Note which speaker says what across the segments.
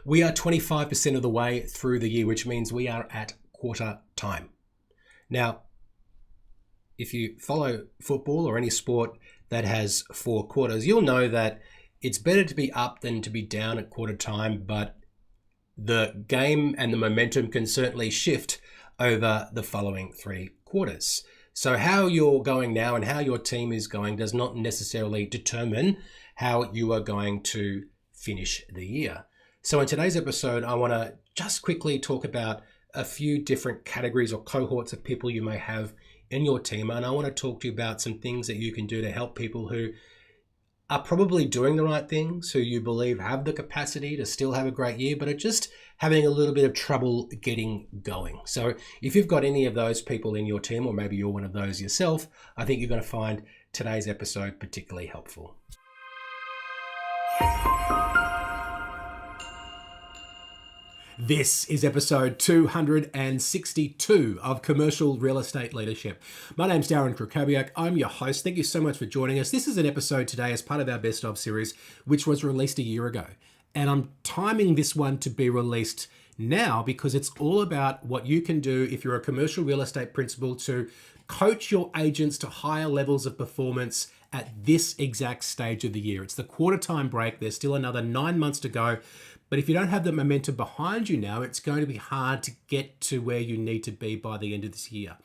Speaker 1: We are 25% of the way through the year, which means we are at quarter time. Now, if you follow football or any sport that has 4 quarters, you'll know that it's better to be up than to be down at quarter time, but the game and the momentum can certainly shift over the following 3 quarters. So how you're going now and how your team is going does not necessarily determine how you are going to finish the year. So in today's episode, I want to just quickly talk about a few different categories or cohorts of people you may have in your team. And I want to talk to you about some things that you can do to help people who are probably doing the right things, who you believe have the capacity to still have a great year, but are just having a little bit of trouble getting going. So if you've got any of those people in your team, or maybe you're one of those yourself, I think you're going to find today's episode particularly helpful. This is episode 262 of Commercial Real Estate Leadership. My name's Darren Krakowiak. I'm your host. Thank you so much for joining us. This is an episode today as part of our Best Of series, which was released a year ago. And I'm timing this one to be released now because it's all about what you can do if you're a commercial real estate principal to coach your agents to higher levels of performance at this exact stage of the year. It's the quarter time break. There's still another 9 months to go. But if you don't have the momentum behind you now, it's going to be hard to get to where you need to be by the end of this year.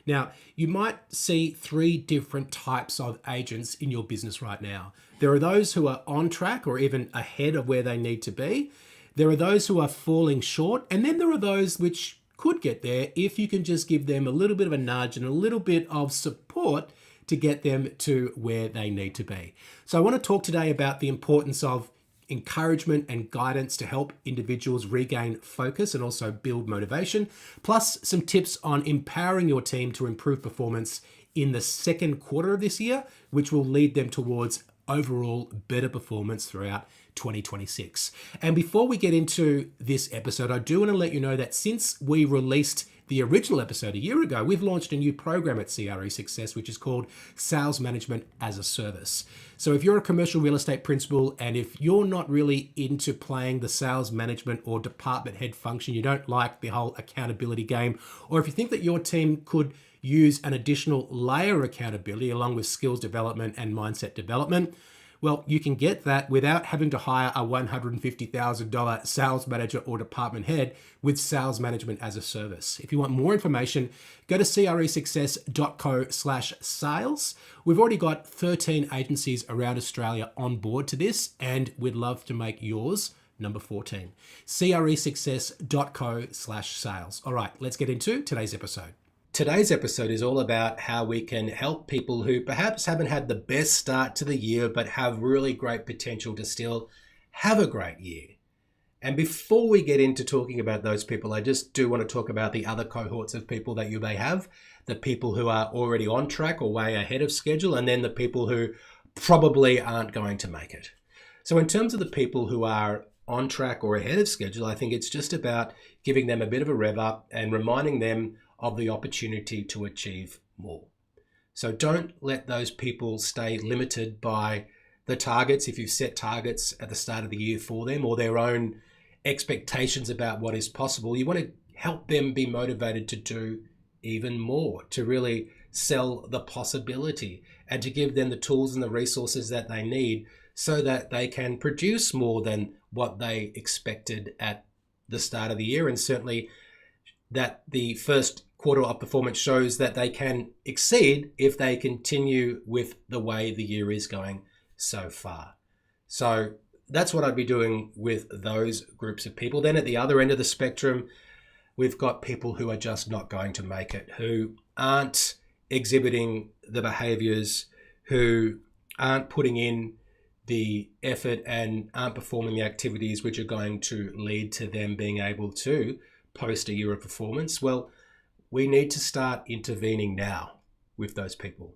Speaker 1: Now, you might see 3 different types of agents in your business right now. There are those who are on track or even ahead of where they need to be. There are those who are falling short. And then there are those which could get there if you can just give them a little bit of a nudge and a little bit of support to get them to where they need to be. So I want to talk today about the importance of encouragement and guidance to help individuals regain focus and also build motivation, plus some tips on empowering your team to improve performance in the second quarter of this year, which will lead them towards overall better performance throughout 2026. And before we get into this episode, I do want to let you know that since we released the original episode a year ago, we've launched a new program at cresuccess, which is called Sales Management as a Service. So if you're a commercial real estate principal and if you're not really into playing the sales management or department head function, you don't like the whole accountability game, or if you think that your team could use an additional layer of accountability along with skills development and mindset development, well, you can get that without having to hire a $150,000 sales manager or department head with Sales Management as a Service. If you want more information, go to cresuccess.co/sales. We've already got 13 agencies around Australia on board to this, and we'd love to make yours number 14. cresuccess.co/sales. All right, let's get into today's episode. Today's episode is all about how we can help people who perhaps haven't had the best start to the year, but have really great potential to still have a great year. And before we get into talking about those people, I just do want to talk about the other cohorts of people that you may have, the people who are already on track or way ahead of schedule, and then the people who probably aren't going to make it. So in terms of the people who are on track or ahead of schedule, I think it's just about giving them a bit of a rev up and reminding them of the opportunity to achieve more. So don't let those people stay limited by the targets, if you've set targets at the start of the year for them, or their own expectations about what is possible. You want to help them be motivated to do even more, to really sell the possibility and to give them the tools and the resources that they need so that they can produce more than what they expected at the start of the year, and certainly that the first quarter of performance shows that they can exceed if they continue with the way the year is going so far. So that's what I'd be doing with those groups of people. Then at the other end of the spectrum, we've got people who are just not going to make it, who aren't exhibiting the behaviors, who aren't putting in the effort and aren't performing the activities which are going to lead to them being able to post a year of performance. Well, we need to start intervening now with those people.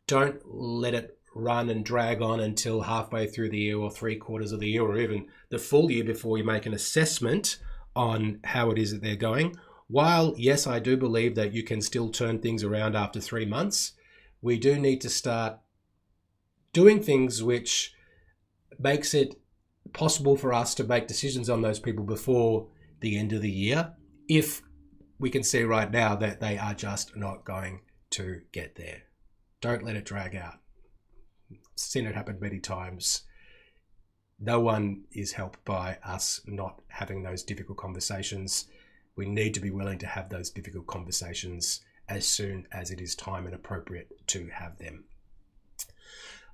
Speaker 1: Don't let it run and drag on until halfway through the year or 3/4 of the year or even the full year before you make an assessment on how it is that they're going. While, yes, I do believe that you can still turn things around after 3 months, we do need to start doing things which makes it possible for us to make decisions on those people before the end of the year if we can see right now that they are just not going to get there. Don't let it drag out. I've seen it happen many times. No one is helped by us not having those difficult conversations. We need to be willing to have those difficult conversations as soon as it is time and appropriate to have them.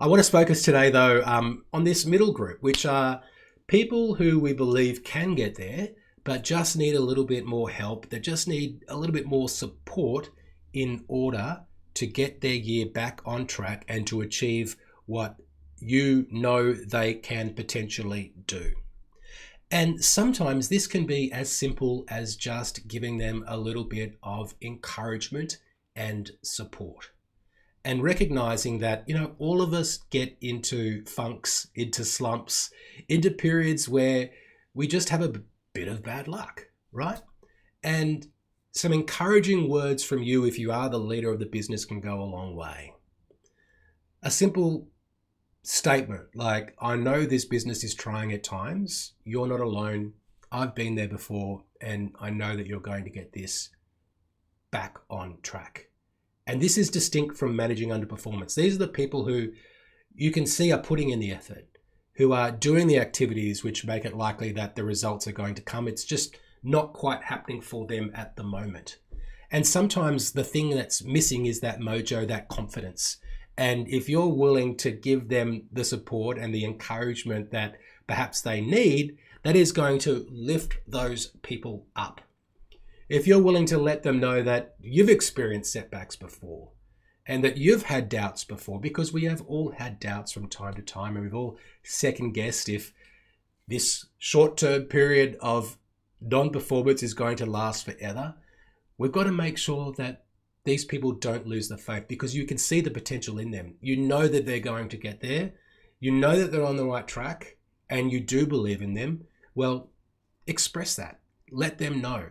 Speaker 1: I want to focus today, though, on this middle group, which are people who we believe can get there, but just need a little bit more help. They just need a little bit more support in order to get their year back on track and to achieve what you know they can potentially do. And sometimes this can be as simple as just giving them a little bit of encouragement and support. And recognizing that, all of us get into funks, into slumps, into periods where we just have a bit of bad luck, right? And some encouraging words from you, if you are the leader of the business, can go a long way. A simple statement like, I know this business is trying at times. You're not alone. I've been there before, and I know that you're going to get this back on track. And this is distinct from managing underperformance. These are the people who you can see are putting in the effort, who are doing the activities which make it likely that the results are going to come. It's just not quite happening for them at the moment. And sometimes the thing that's missing is that mojo, that confidence. And if you're willing to give them the support and the encouragement that perhaps they need, that is going to lift those people up. If you're willing to let them know that you've experienced setbacks before and that you've had doubts before, because we have all had doubts from time to time, and we've all second guessed if this short-term period of non-performance is going to last forever. We've got to make sure that these people don't lose the faith, because you can see the potential in them. You know that they're going to get there. You know that they're on the right track, and you do believe in them. Well, express that. Let them know.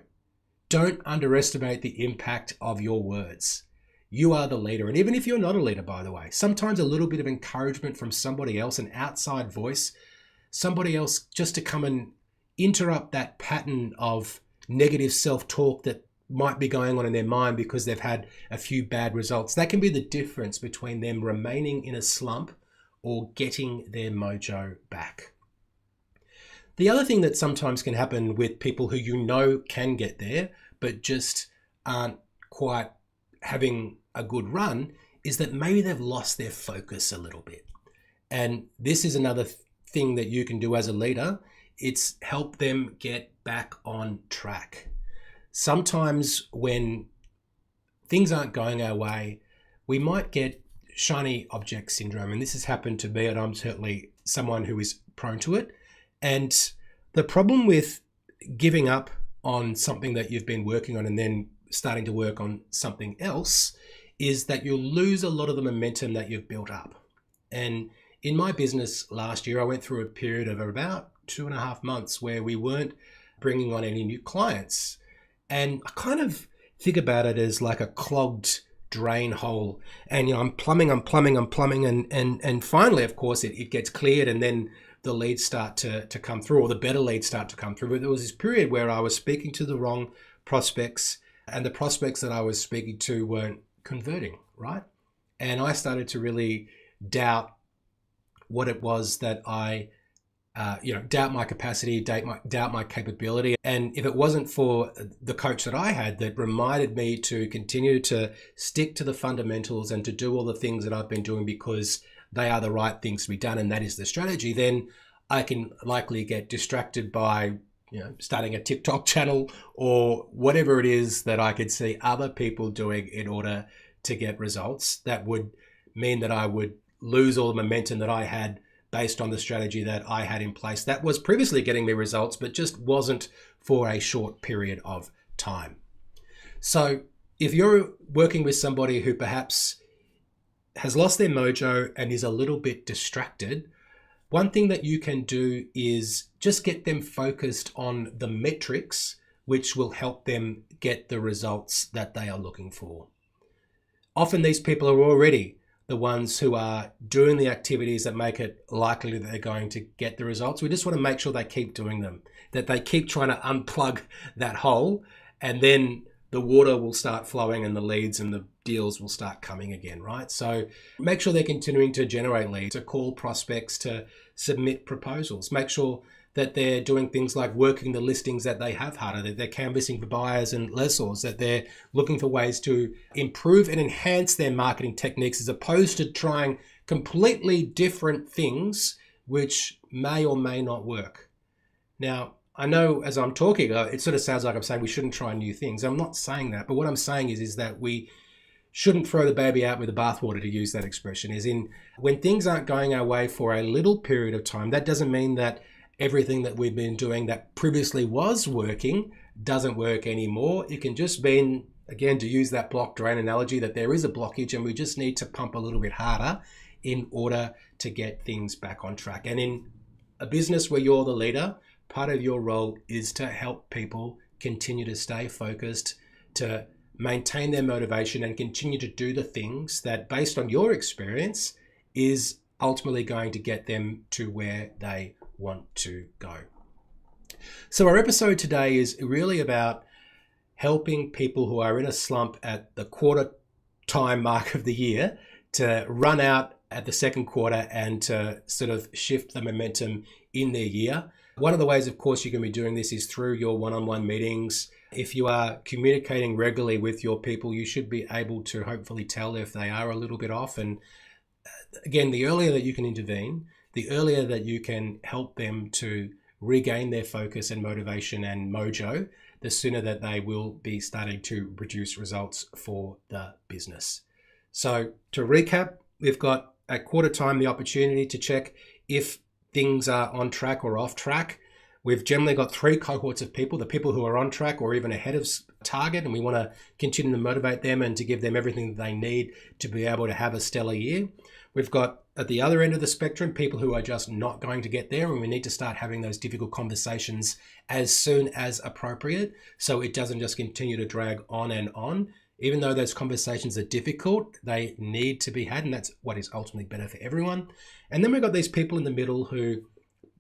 Speaker 1: Don't underestimate the impact of your words. You are the leader. And even if you're not a leader, by the way, sometimes a little bit of encouragement from somebody else, an outside voice, somebody else just to come and interrupt that pattern of negative self-talk that might be going on in their mind because they've had a few bad results. That can be the difference between them remaining in a slump or getting their mojo back. The other thing that sometimes can happen with people who you know can get there, but just aren't quite having a good run, is that maybe they've lost their focus a little bit. And this is another thing that you can do as a leader. It's help them get back on track. Sometimes when things aren't going our way, we might get shiny object syndrome. And this has happened to me, and I'm certainly someone who is prone to it. And the problem with giving up on something that you've been working on and then starting to work on something else is that you'll lose a lot of the momentum that you've built up. And in my business last year, I went through a period of about 2.5 months where we weren't bringing on any new clients. And I kind of think about it as like a clogged drain hole. And I'm plumbing, and finally, of course, it gets cleared, and then the leads start to come through, or the better leads start to come through. But there was this period where I was speaking to the wrong prospects, and the prospects that I was speaking to weren't converting, right? And I started to really doubt what it was that I doubt my capacity, doubt my capability. And if it wasn't for the coach that I had that reminded me to continue to stick to the fundamentals and to do all the things that I've been doing because they are the right things to be done, and that is the strategy, then I can likely get distracted by starting a TikTok channel or whatever it is that I could see other people doing in order to get results. That would mean that I would lose all the momentum that I had based on the strategy that I had in place that was previously getting me results, but just wasn't for a short period of time. So if you're working with somebody who perhaps has lost their mojo and is a little bit distracted, one thing that you can do is just get them focused on the metrics which will help them get the results that they are looking for. Often these people are already the ones who are doing the activities that make it likely that they're going to get the results. We just want to make sure they keep doing them, that they keep trying to unplug that hole, and then the water will start flowing and the leads and the deals will start coming again, right? So make sure they're continuing to generate leads, to call prospects, to submit proposals. Make sure that they're doing things like working the listings that they have harder, that they're canvassing for buyers and lessors, that they're looking for ways to improve and enhance their marketing techniques as opposed to trying completely different things which may or may not work. Now, I know as I'm talking, it sort of sounds like I'm saying we shouldn't try new things. I'm not saying that, but what I'm saying is that we shouldn't throw the baby out with the bathwater, to use that expression, is in when things aren't going our way for a little period of time, that doesn't mean that everything that we've been doing that previously was working doesn't work anymore. It can just mean, again, to use that block drain analogy, that there is a blockage and we just need to pump a little bit harder in order to get things back on track. And in a business where you're the leader, part of your role is to help people continue to stay focused, to maintain their motivation and continue to do the things that, based on your experience, is ultimately going to get them to where they want to go. So our episode today is really about helping people who are in a slump at the quarter time mark of the year to run out at the second quarter and to sort of shift the momentum in their year. One of the ways, of course, you can be doing this is through your one-on-one meetings. If you are communicating regularly with your people, you should be able to hopefully tell if they are a little bit off. And again, the earlier that you can intervene, the earlier that you can help them to regain their focus and motivation and mojo, the sooner that they will be starting to produce results for the business. So to recap, we've got at quarter time the opportunity to check if things are on track or off track. We've generally got 3 cohorts of people, the people who are on track or even ahead of target, and we want to continue to motivate them and to give them everything that they need to be able to have a stellar year. We've got at the other end of the spectrum, people who are just not going to get there, and we need to start having those difficult conversations as soon as appropriate so it doesn't just continue to drag on and on. Even though those conversations are difficult, they need to be had, and that's what is ultimately better for everyone. And then we've got these people in the middle who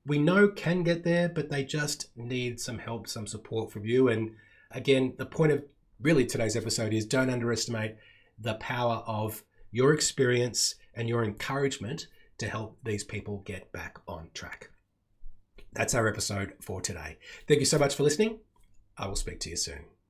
Speaker 1: we know can get there, but they just need some help, some support from you. And again, the point of really today's episode is don't underestimate the power of your experience and your encouragement to help these people get back on track. That's our episode for today. Thank you so much for listening. I will speak to you soon.